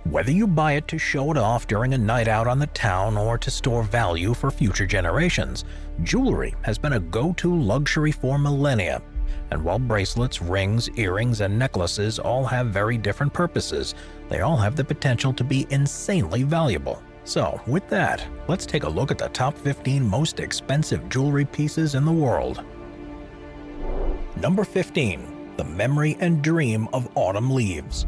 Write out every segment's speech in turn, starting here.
Whether you buy it to show it off during a night out on the town or to store value for future generations, jewelry has been a go-to luxury for millennia. And while bracelets, rings, earrings, and necklaces all have very different purposes, they all have the potential to be insanely valuable. So, with that, let's take a look at the top 15 most expensive jewelry pieces in the world. Number 15. The Memory and Dream of Autumn Leaves.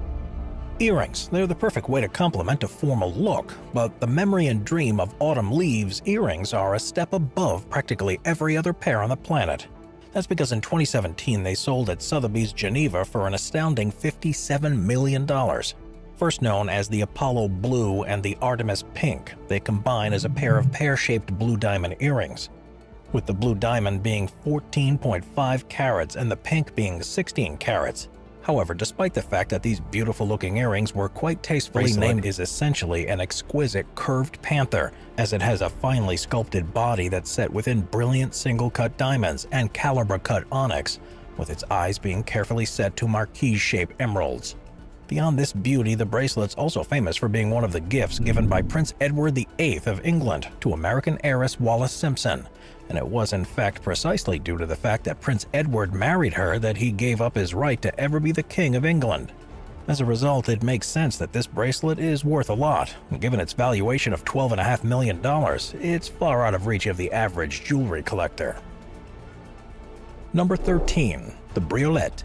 Earrings, they're the perfect way to complement a formal look, but the Memory and Dream of Autumn Leaves earrings are a step above practically every other pair on the planet. That's because in 2017 they sold at Sotheby's Geneva for an astounding $57 million. First known as the Apollo Blue and the Artemis Pink, they combine as a pair of pear-shaped blue diamond earrings, with the blue diamond being 14.5 carats and the pink being 16 carats. However, despite the fact that these beautiful-looking earrings were quite tastefully named, is essentially an exquisite curved panther, as it has a finely sculpted body that's set within brilliant single-cut diamonds and caliber-cut onyx, with its eyes being carefully set to marquise-shaped emeralds. Beyond this beauty, the bracelet's also famous for being one of the gifts given by Prince Edward VIII of England to American heiress Wallis Simpson, and it was in fact precisely due to the fact that Prince Edward married her that he gave up his right to ever be the King of England. As a result, it makes sense that this bracelet is worth a lot, and given its valuation of $12.5 million, it's far out of reach of the average jewelry collector. Number 13. The Briolette.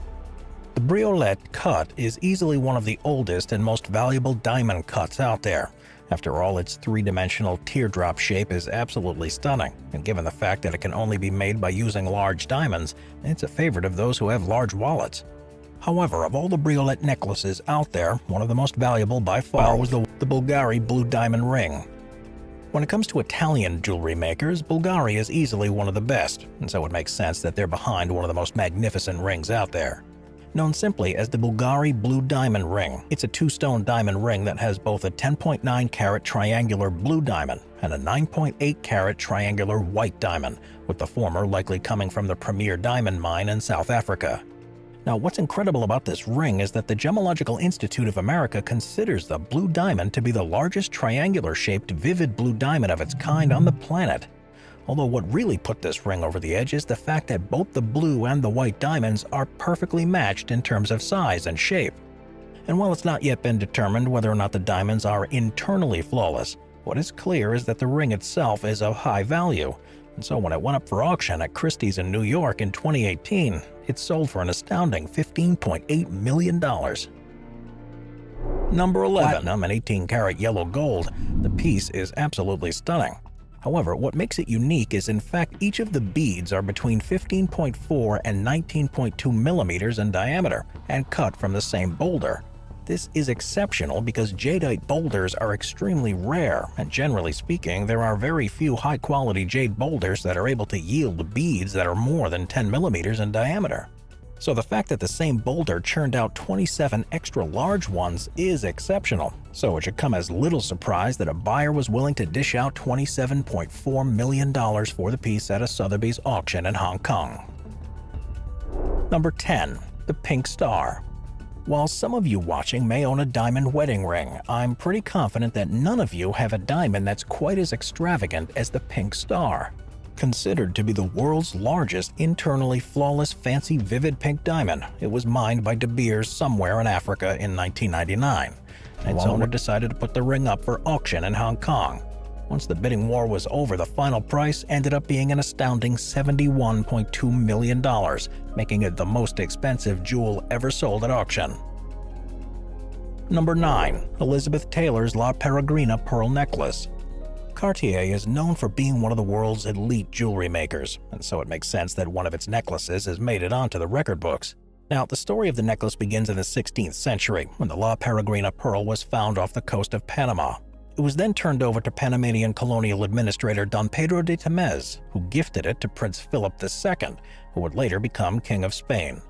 The Briolette cut is easily one of the oldest and most valuable diamond cuts out there. After all, its three-dimensional teardrop shape is absolutely stunning, and given the fact that it can only be made by using large diamonds, it's a favorite of those who have large wallets. However, of all the Briolette necklaces out there, one of the most valuable by far was the Bulgari Blue Diamond Ring. When it comes to Italian jewelry makers, Bulgari is easily one of the best, and so it makes sense that they're behind one of the most magnificent rings out there. Known simply as the Bulgari Blue Diamond Ring, it's a two-stone diamond ring that has both a 10.9-carat triangular blue diamond and a 9.8-carat triangular white diamond, with the former likely coming from the Premier Diamond Mine in South Africa. Now, what's incredible about this ring is that the Gemological Institute of America considers the blue diamond to be the largest triangular-shaped vivid blue diamond of its kind on the planet. Although what really put this ring over the edge is the fact that both the blue and the white diamonds are perfectly matched in terms of size and shape. And while it's not yet been determined whether or not the diamonds are internally flawless, what is clear is that the ring itself is of high value, and so when it went up for auction at Christie's in New York in 2018, it sold for an astounding $15.8 million. Number 11. Platinum and 18-karat yellow gold. The piece is absolutely stunning. However, what makes it unique is in fact each of the beads are between 15.4 and 19.2 millimeters in diameter and cut from the same boulder. This is exceptional because jadeite boulders are extremely rare, and generally speaking, there are very few high-quality jade boulders that are able to yield beads that are more than 10 millimeters in diameter. So the fact that the same boulder churned out 27 extra large ones is exceptional, so it should come as little surprise that a buyer was willing to dish out $27.4 million for the piece at a Sotheby's auction in Hong Kong. Number 10. The Pink Star. While some of you watching may own a diamond wedding ring, I'm pretty confident that none of you have a diamond that's quite as extravagant as the Pink Star. Considered to be the world's largest internally flawless fancy vivid pink diamond, it was mined by De Beers somewhere in Africa in 1999, and its owner decided to put the ring up for auction in Hong Kong. Once the bidding war was over, the final price ended up being an astounding $71.2 million, making it the most expensive jewel ever sold at auction. Number 9. Elizabeth Taylor's La Peregrina Pearl Necklace. Cartier is known for being one of the world's elite jewelry makers, and so it makes sense that one of its necklaces has made it onto the record books. Now, the story of the necklace begins in the 16th century, when the La Peregrina pearl was found off the coast of Panama. It was then turned over to Panamanian colonial administrator Don Pedro de Tamez, who gifted it to Prince Philip II, who would later become King of Spain.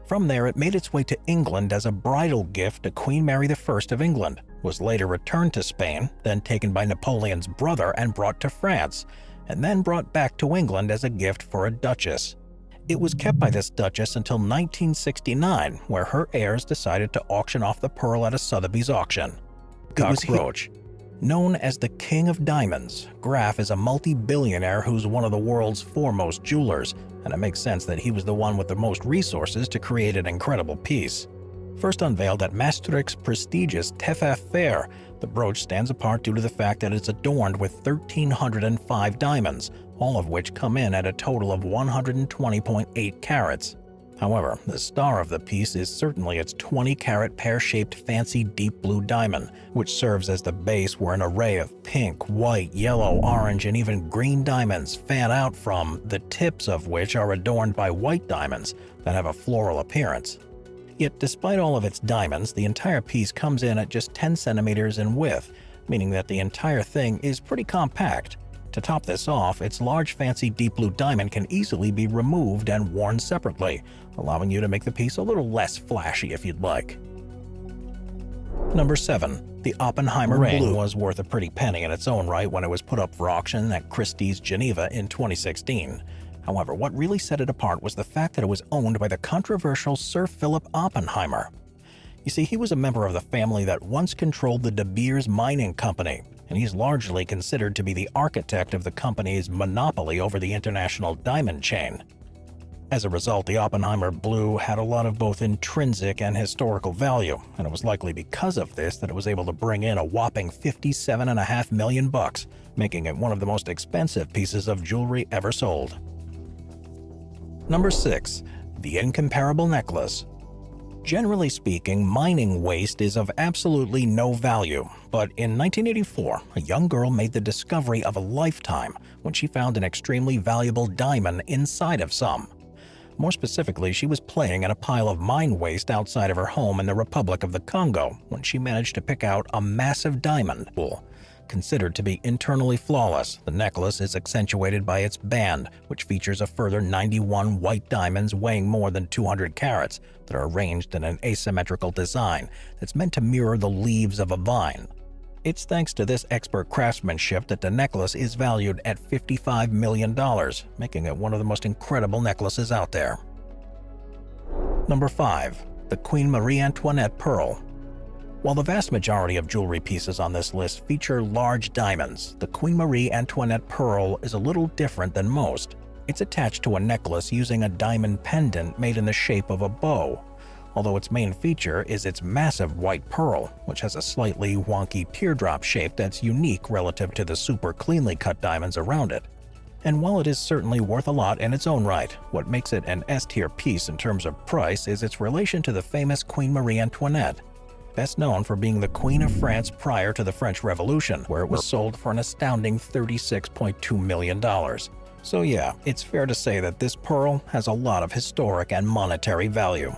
From there, it made its way to England as a bridal gift to Queen Mary I of England, was later returned to Spain, then taken by Napoleon's brother and brought to France, and then brought back to England as a gift for a duchess. It was kept by this duchess until 1969, where her heirs decided to auction off the pearl at a Sotheby's auction. peacock brooch. Known as the King of Diamonds, Graf is a multi-billionaire who's one of the world's foremost jewelers, and it makes sense that he was the one with the most resources to create an incredible piece. First unveiled at Maastricht's prestigious TEFAF Fair, the brooch stands apart due to the fact that it's adorned with 1,305 diamonds, all of which come in at a total of 120.8 carats. However, the star of the piece is certainly its 20-carat pear-shaped fancy deep blue diamond, which serves as the base where an array of pink, white, yellow, orange, and even green diamonds fan out from, the tips of which are adorned by white diamonds that have a floral appearance. Yet despite all of its diamonds, the entire piece comes in at just 10 centimeters in width, meaning that the entire thing is pretty compact. To top this off, its large fancy deep blue diamond can easily be removed and worn separately, allowing you to make the piece a little less flashy if you'd like. Number 7. The Oppenheimer ring was worth a pretty penny in its own right when it was put up for auction at Christie's Geneva in 2016. However, what really set it apart was the fact that it was owned by the controversial Sir Philip Oppenheimer. You see, he was a member of the family that once controlled the De Beers Mining Company, and he's largely considered to be the architect of the company's monopoly over the international diamond chain. As a result, the Oppenheimer blue had a lot of both intrinsic and historical value, and it was likely because of this that it was able to bring in a whopping $57.5 million, making it one of the most expensive pieces of jewelry ever sold. Number 6. The Incomparable Necklace. Generally speaking, mining waste is of absolutely no value, but in 1984, a young girl made the discovery of a lifetime when she found an extremely valuable diamond inside of some. More specifically, she was playing in a pile of mine waste outside of her home in the Republic of the Congo when she managed to pick out a massive diamond pool. Considered to be internally flawless, the necklace is accentuated by its band, which features a further 91 white diamonds weighing more than 200 carats that are arranged in an asymmetrical design that's meant to mirror the leaves of a vine. It's thanks to this expert craftsmanship that the necklace is valued at $55 million, making it one of the most incredible necklaces out there. Number 5. The Queen Marie Antoinette Pearl. While the vast majority of jewelry pieces on this list feature large diamonds, the Queen Marie Antoinette Pearl is a little different than most. It's attached to a necklace using a diamond pendant made in the shape of a bow, although its main feature is its massive white pearl, which has a slightly wonky teardrop shape that's unique relative to the super cleanly cut diamonds around it. And while it is certainly worth a lot in its own right, what makes it an S-tier piece in terms of price is its relation to the famous Queen Marie Antoinette, best known for being the Queen of France prior to the French Revolution, where it was sold for an astounding $36.2 million. So yeah, it's fair to say that this pearl has a lot of historic and monetary value.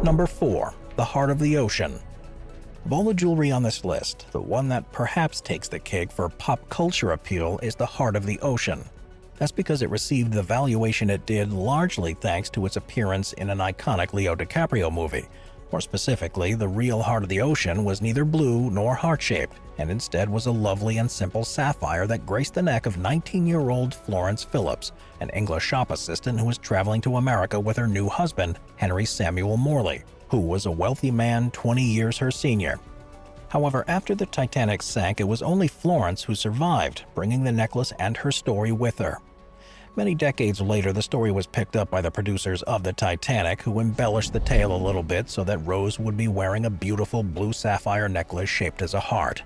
Number 4. The Heart of the Ocean. Of all the jewelry on this list, the one that perhaps takes the cake for pop culture appeal is the Heart of the Ocean. That's because it received the valuation it did largely thanks to its appearance in an iconic Leo DiCaprio movie. More specifically, the real Heart of the Ocean was neither blue nor heart-shaped, and instead was a lovely and simple sapphire that graced the neck of 19-year-old Florence Phillips, an English shop assistant who was traveling to America with her new husband, Henry Samuel Morley, who was a wealthy man 20 years her senior. However, after the Titanic sank, it was only Florence who survived, bringing the necklace and her story with her. Many decades later, the story was picked up by the producers of the Titanic, who embellished the tale a little bit so that Rose would be wearing a beautiful blue sapphire necklace shaped as a heart.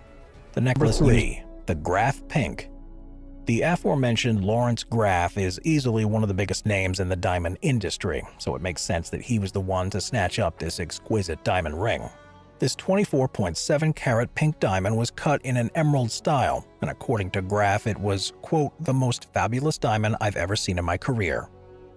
The necklace 3. The Graf Pink. The aforementioned Lawrence Graf is easily one of the biggest names in the diamond industry, so it makes sense that he was the one to snatch up this exquisite diamond ring. This 24.7-carat pink diamond was cut in an emerald style, and according to Graf, it was, quote, the most fabulous diamond I've ever seen in my career.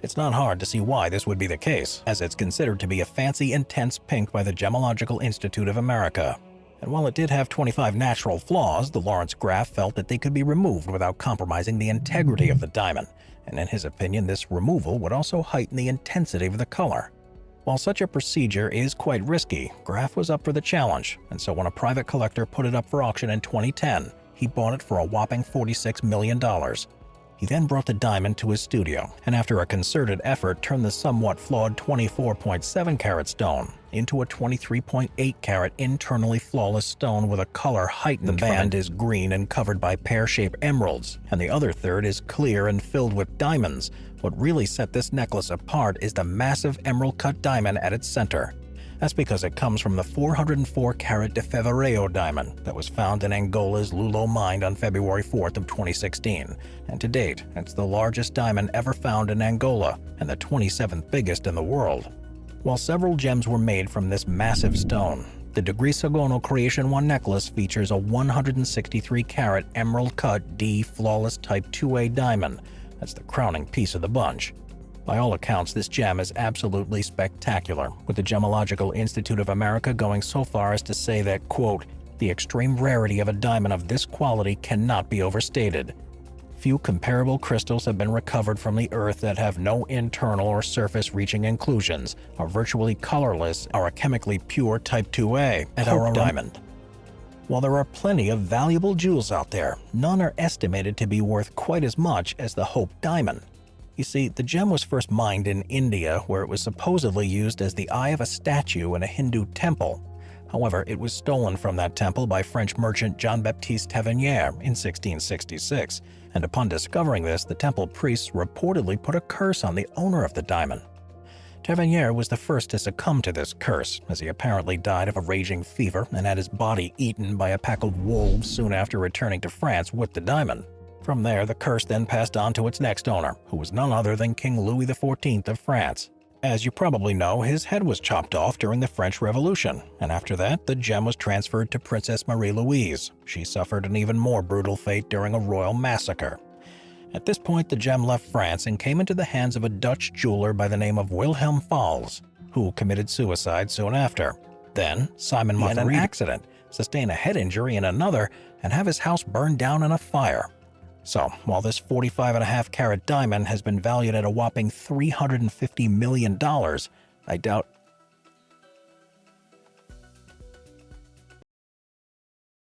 It's not hard to see why this would be the case, as it's considered to be a fancy, intense pink by the Gemological Institute of America. And while it did have 25 natural flaws, the Lawrence Graf felt that they could be removed without compromising the integrity of the diamond, and in his opinion, this removal would also heighten the intensity of the color. While such a procedure is quite risky, Graf was up for the challenge, and so when a private collector put it up for auction in 2010, he bought it for a whopping $46 million. He then brought the diamond to his studio, and after a concerted effort turned the somewhat flawed 24.7-carat stone into a 23.8-carat internally flawless stone with a color heightened. The band is green and covered by pear-shaped emeralds, and the other third is clear and filled with diamonds. What really set this necklace apart is the massive emerald-cut diamond at its center. That's because it comes from the 404-carat de Fevereiro diamond that was found in Angola's Lulo mine on February 4th of 2016, and to date, it's the largest diamond ever found in Angola and the 27th biggest in the world. While several gems were made from this massive stone, the De Grisogono Creation 1 necklace features a 163-carat emerald-cut D flawless Type 2A diamond. That's the crowning piece of the bunch. By all accounts, this gem is absolutely spectacular, with the Gemological Institute of America going so far as to say that, quote, "The extreme rarity of a diamond of this quality cannot be overstated. Few comparable crystals have been recovered from the earth that have no internal or surface-reaching inclusions, are virtually colorless, are a chemically pure Type 2A, and are a diamond." While there are plenty of valuable jewels out there, none are estimated to be worth quite as much as the Hope diamond. You see, the gem was first mined in India, where it was supposedly used as the eye of a statue in a Hindu temple. However, it was stolen from that temple by French merchant Jean-Baptiste Tavernier in 1666, and upon discovering this, the temple priests reportedly put a curse on the owner of the diamond. Tavernier was the first to succumb to this curse, as he apparently died of a raging fever and had his body eaten by a pack of wolves soon after returning to France with the diamond. From there, the curse then passed on to its next owner, who was none other than King Louis XIV of France. As you probably know, his head was chopped off during the French Revolution, and after that, the gem was transferred to Princess Marie-Louise. She suffered an even more brutal fate during a royal massacre. At this point, the gem left France and came into the hands of a Dutch jeweler by the name of Wilhelm Fals, who committed suicide soon after. Then, Simon Martha had an accident, sustain a head injury in another, and have his house burned down in a fire. So, while this 45.5-carat diamond has been valued at a whopping $350 million, I doubt